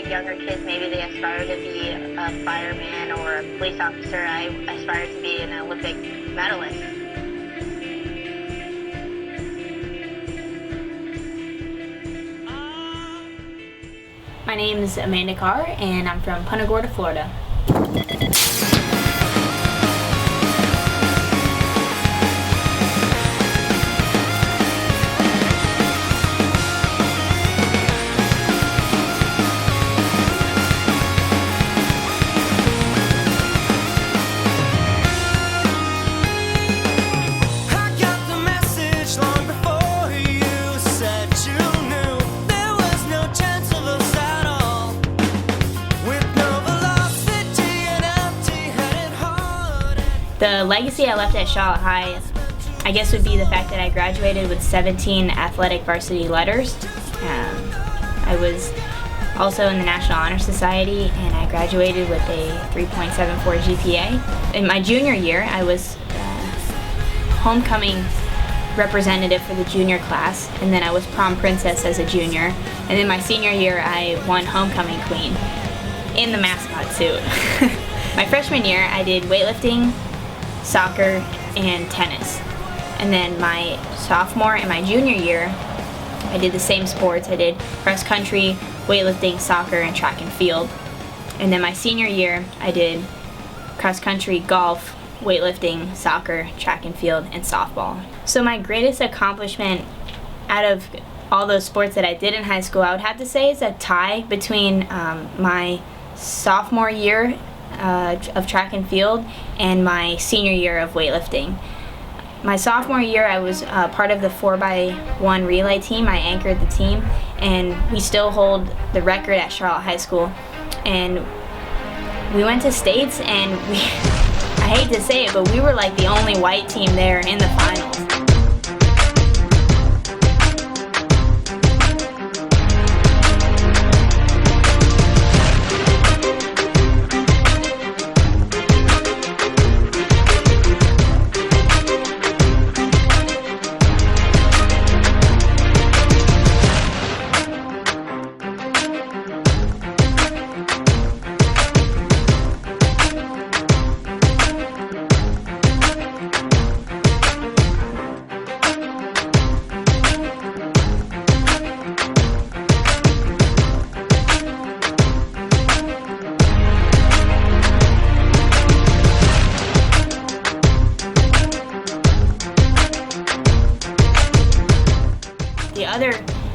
younger kids, maybe they aspire to be a fireman or a police officer. I aspire to be an Olympic medalist. My name is Amanda Carr, and I'm from Punta Gorda, Florida. The legacy I left at Charlotte High, I guess, would be the fact that I graduated with 17 athletic varsity letters. I was also in the National Honor Society, and I graduated with a 3.74 GPA. In my junior year, I was homecoming representative for the junior class, and then I was prom princess as a junior. And then my senior year, I won homecoming queen in the mascot suit. My freshman year, I did weightlifting, soccer, and tennis. And then my sophomore and my junior year, I did the same sports. I did cross country, weightlifting, soccer, and track and field. And then my senior year, I did cross country, golf, weightlifting, soccer, track and field, and softball. So my greatest accomplishment out of all those sports that I did in high school, I would have to say is a tie between my sophomore year of track and field and my senior year of weightlifting. My sophomore year, I was part of the 4x1 relay team. I anchored the team, and we still hold the record at Charlotte High School. And we went to states, and I hate to say it, but we were like the only white team there in the finals.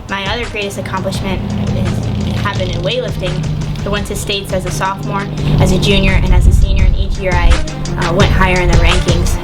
My other greatest accomplishment happened in weightlifting. I went to states as a sophomore, as a junior, and as a senior, and each year I went higher in the rankings.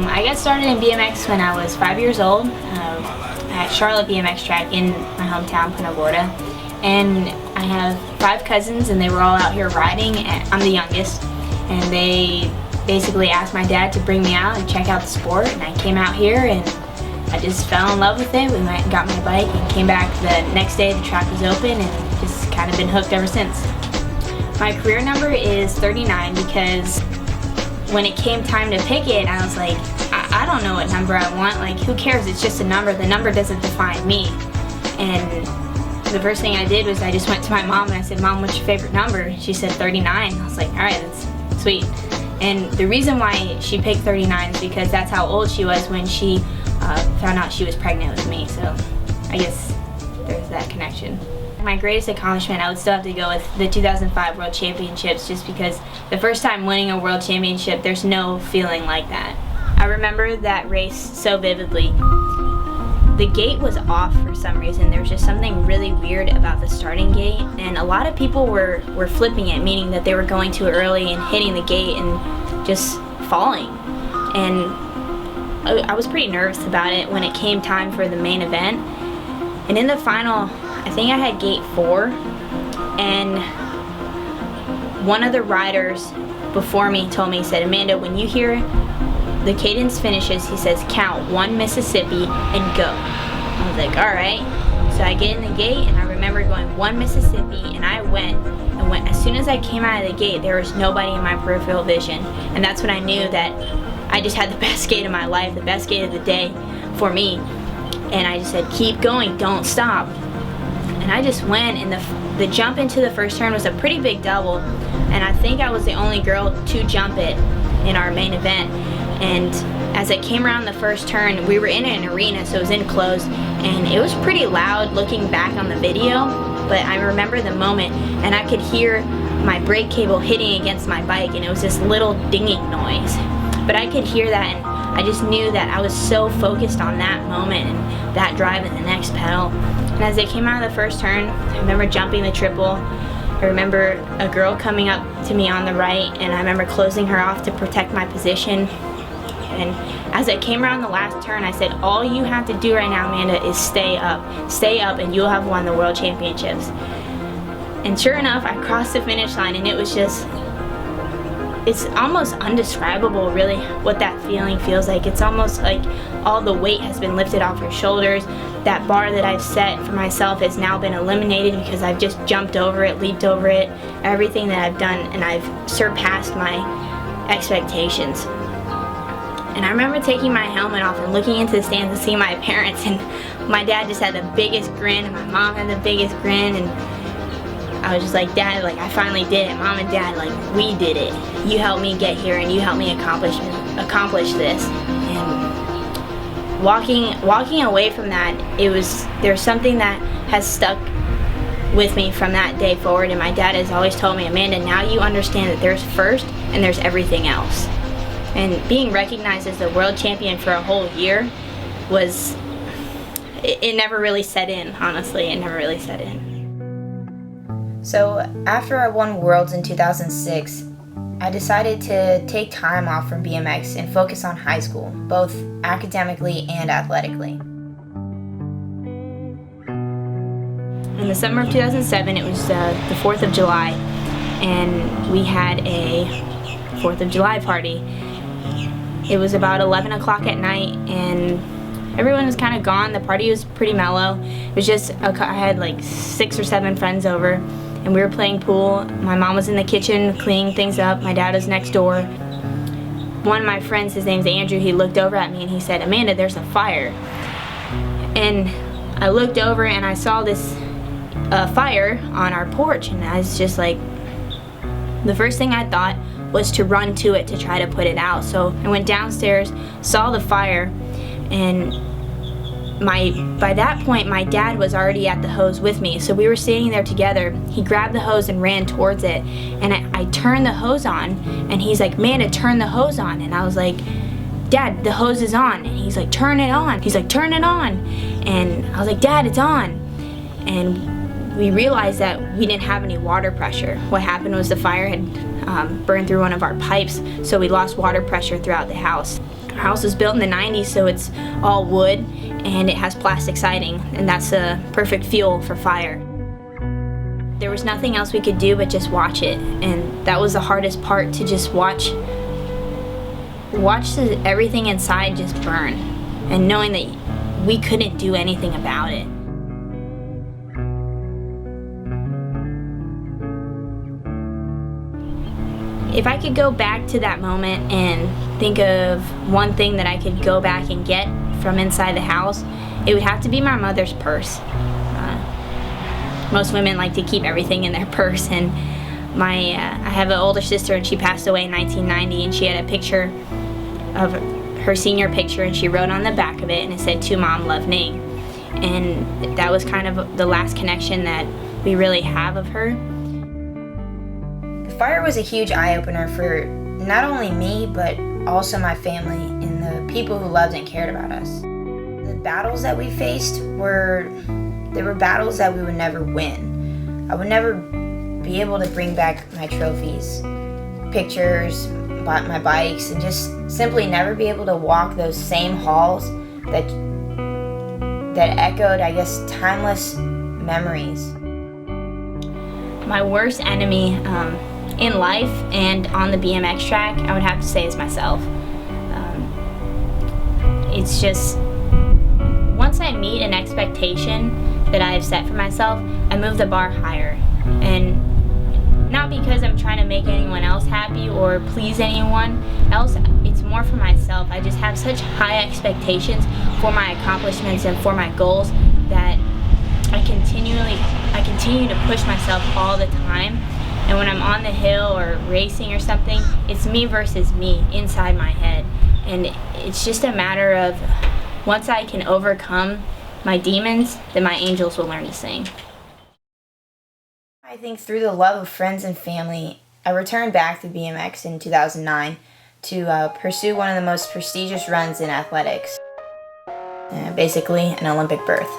I got started in BMX when I was 5 years old at Charlotte BMX track in my hometown, Punta Gorda. And I have 5 cousins, and they were all out here riding. And I'm the youngest, and they basically asked my dad to bring me out and check out the sport. And I came out here, and I just fell in love with it. We went and got my bike and came back the next day. The track was open, and just kind of been hooked ever since. My career number is 39 because when it came time to pick it, I was like, I don't know what number I want. Like, who cares? It's just a number. The number doesn't define me. And the first thing I did was I just went to my mom and I said, Mom, what's your favorite number? She said 39. I was like, all right, that's sweet. And the reason why she picked 39 is because that's how old she was when she found out she was pregnant with me. So I guess there's that connection. My greatest accomplishment, I would still have to go with the 2005 World Championships, just because the first time winning a World Championship, there's no feeling like that. I remember that race so vividly. the gate was off for some reason. There was just something really weird about the starting gate, and a lot of people were flipping it, meaning that they were going too early and hitting the gate and just falling. And I was pretty nervous about it when it came time for the main event. And in the final, I think I had gate 4, and one of the riders before me told me, he said, "Amanda, when you hear the cadence finishes," he says, "count 1 Mississippi and go." I was like, all right. So I get in the gate, and I remember going 1 Mississippi, and I went. And as soon as I came out of the gate, there was nobody in my peripheral vision. And that's when I knew that I just had the best gate of my life, the best gate of the day for me. And I just said, keep going, don't stop. And I just went, and the jump into the first turn was a pretty big double. And I think I was the only girl to jump it in our main event. And as it came around the first turn, we were in an arena, so it was enclosed, and it was pretty loud looking back on the video, but I remember the moment, and I could hear my brake cable hitting against my bike, and it was this little dinging noise. But I could hear that, and I just knew that I was so focused on that moment and that drive and the next pedal. And as it came out of the first turn, I remember jumping the triple. I remember a girl coming up to me on the right, and I remember closing her off to protect my position. And as I came around the last turn, I said, all you have to do right now, Amanda, is stay up, and you'll have won the World Championships. And sure enough, I crossed the finish line, and it was just, it's almost undescribable really what that feeling feels like. It's almost like all the weight has been lifted off your shoulders. That bar that I've set for myself has now been eliminated because I've just jumped over it, leaped over it, everything that I've done, and I've surpassed my expectations. And I remember taking my helmet off and looking into the stands and seeing my parents, and my dad just had the biggest grin, and my mom had the biggest grin, and I was just like, Dad, like, I finally did it. Mom and Dad, like, we did it. You helped me get here, and you helped me accomplish this. And walking away from that, there's something that has stuck with me from that day forward, and my dad has always told me, Amanda, now you understand that there's first and there's everything else. And being recognized as the world champion for a whole year it never really set in, honestly. It never really set in. So after I won Worlds in 2006, I decided to take time off from BMX and focus on high school, both academically and athletically. In the summer of 2007, it was the 4th of July, and we had a 4th of July party. It was about 11 o'clock at night, and everyone was kind of gone. The party was pretty mellow. It was just, I had like 6 or 7 friends over, and we were playing pool. My mom was in the kitchen cleaning things up. My dad was next door. One of my friends, his name's Andrew, he looked over at me and he said, Amanda, there's a fire. And I looked over and I saw this fire on our porch, and I was just like, the first thing I thought was to run to it to try to put it out. So I went downstairs, saw the fire, and by that point my dad was already at the hose with me. So we were standing there together. He grabbed the hose and ran towards it, and I turned the hose on, and he's like, Amanda, turn the hose on. And I was like, Dad, the hose is on. And he's like, turn it on. He's like, turn it on. And I was like, Dad, it's on. And we realized that we didn't have any water pressure. What happened was the fire had burned through one of our pipes, so we lost water pressure throughout the house. Our house was built in the 90s, so it's all wood and it has plastic siding, and that's a perfect fuel for fire. There was nothing else we could do but just watch it, and that was the hardest part, to just watch everything inside just burn, and knowing that we couldn't do anything about it. If I could go back to that moment and think of one thing that I could go back and get from inside the house, it would have to be my mother's purse. Most women like to keep everything in their purse, and I have an older sister, and she passed away in 1990, and she had a picture of her senior picture, and she wrote on the back of it, and it said, "To Mom, love Ning." And that was kind of the last connection that we really have of her. The fire was a huge eye-opener for not only me, but also my family and the people who loved and cared about us. The battles that we faced were battles that we would never win. I would never be able to bring back my trophies, pictures, my bikes, and just simply never be able to walk those same halls that echoed, I guess, timeless memories. My worst enemy in life and on the BMX track, I would have to say, is myself. It's just, once I meet an expectation that I have set for myself, I move the bar higher. And not because I'm trying to make anyone else happy or please anyone else, it's more for myself. I just have such high expectations for my accomplishments and for my goals that I continue to push myself all the time. And when I'm on the hill or racing or something, it's me versus me inside my head. And it's just a matter of, once I can overcome my demons, then my angels will learn to sing. I think through the love of friends and family, I returned back to BMX in 2009 to pursue one of the most prestigious runs in athletics, basically an Olympic berth.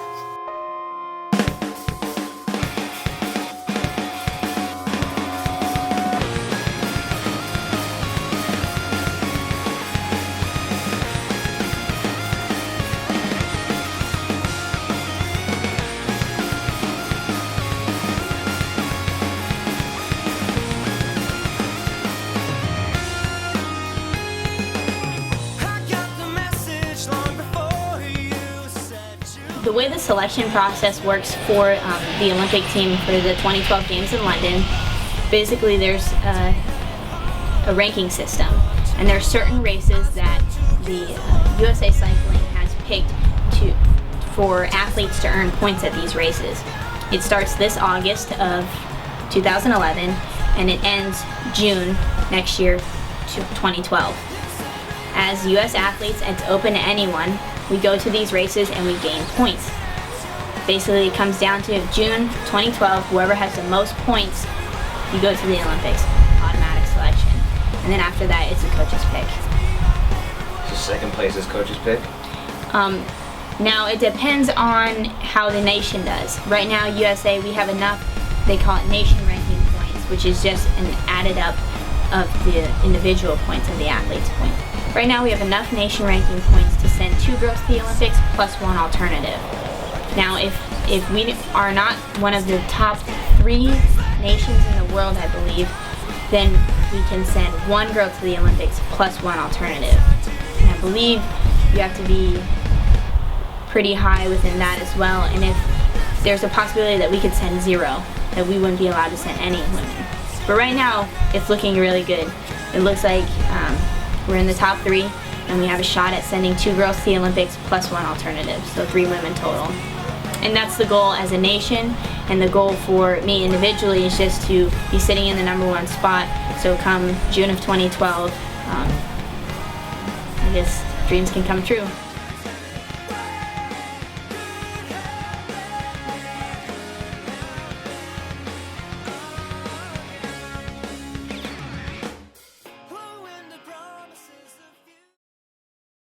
The way the selection process works for the Olympic team for the 2012 Games in London, basically there's a ranking system, and there are certain races that the USA Cycling has picked for athletes to earn points at these races. It starts this August of 2011, and it ends June next year, 2012. As US athletes, it's open to anyone. We go to these races and we gain points. Basically, it comes down to June 2012, whoever has the most points, you go to the Olympics, automatic selection. And then after that, it's a coach's pick. So second place is coach's pick? Now, it depends on how the nation does. Right now, USA, we have enough, they call it nation ranking points, which is just an added up of the individual points and the athlete's points. Right now we have enough nation ranking points to send 2 girls to the Olympics plus 1 alternative. Now if we are not one of the top 3 nations in the world, I believe, then we can send 1 girl to the Olympics plus 1 alternative. And I believe you have to be pretty high within that as well, and if there's a possibility that we could send 0, that we wouldn't be allowed to send any women. But right now it's looking really good. It looks like we're in the top 3, and we have a shot at sending 2 girls to the Olympics plus 1 alternative, so 3 women total. And that's the goal as a nation, and the goal for me individually is just to be sitting in the #1 spot, so come June of 2012, I guess dreams can come true.